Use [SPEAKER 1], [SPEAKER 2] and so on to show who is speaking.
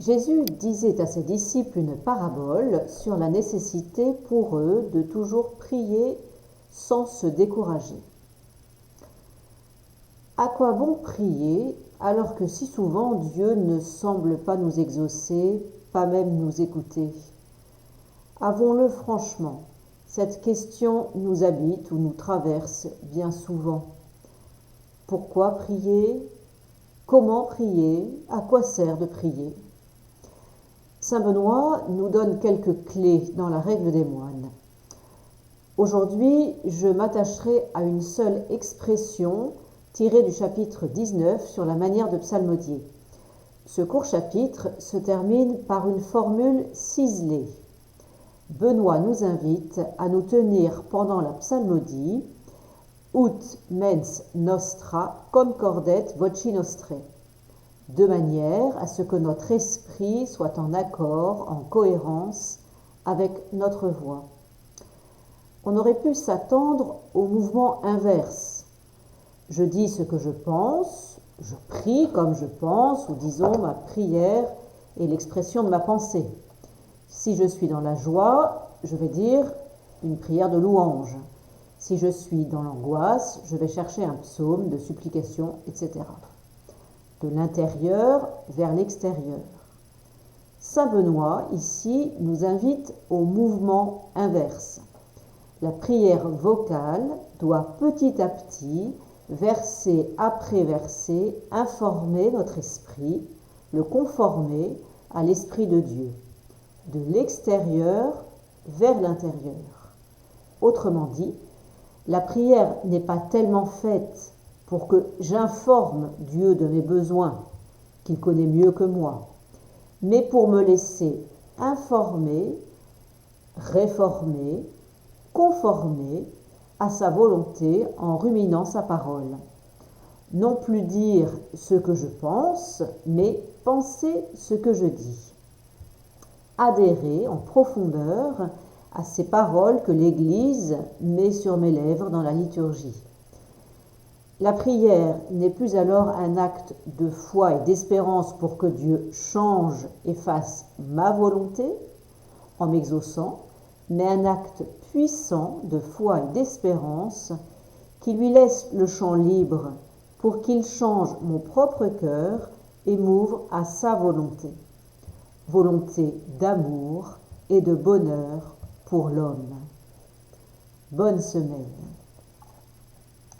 [SPEAKER 1] Jésus disait à ses disciples une parabole sur la nécessité pour eux de toujours prier sans se décourager. À quoi bon prier alors que si souvent Dieu ne semble pas nous exaucer, pas même nous écouter? Avouons-le franchement, cette question nous habite ou nous traverse bien souvent. Pourquoi prier? Comment prier? À quoi sert de prier? Saint Benoît nous donne quelques clés dans la règle des moines. Aujourd'hui, je m'attacherai à une seule expression tirée du chapitre 19 sur la manière de psalmodier. Ce court chapitre se termine par une formule ciselée. Benoît nous invite à nous tenir pendant la psalmodie ut mens nostra concordet voci nostrae, de manière à ce que notre esprit soit en accord, en cohérence avec notre voix. On aurait pu s'attendre au mouvement inverse. Je dis ce que je pense, je prie comme je pense, ou disons ma prière est l'expression de ma pensée. Si je suis dans la joie, je vais dire une prière de louange. Si je suis dans l'angoisse, je vais chercher un psaume de supplication, etc. De l'intérieur vers l'extérieur. Saint Benoît, ici, nous invite au mouvement inverse. La prière vocale doit petit à petit, verset après verset, informer notre esprit, le conformer à l'Esprit de Dieu, de l'extérieur vers l'intérieur. Autrement dit, la prière n'est pas tellement faite pour que j'informe Dieu de mes besoins, qu'il connaît mieux que moi, mais pour me laisser informer, réformer, conformer à sa volonté en ruminant sa parole. Non plus dire ce que je pense, mais penser ce que je dis. Adhérer en profondeur à ces paroles que l'Église met sur mes lèvres dans la liturgie. La prière n'est plus alors un acte de foi et d'espérance pour que Dieu change et fasse ma volonté en m'exaucant, mais un acte puissant de foi et d'espérance qui lui laisse le champ libre pour qu'il change mon propre cœur et m'ouvre à sa volonté. Volonté d'amour et de bonheur pour l'homme. Bonne semaine.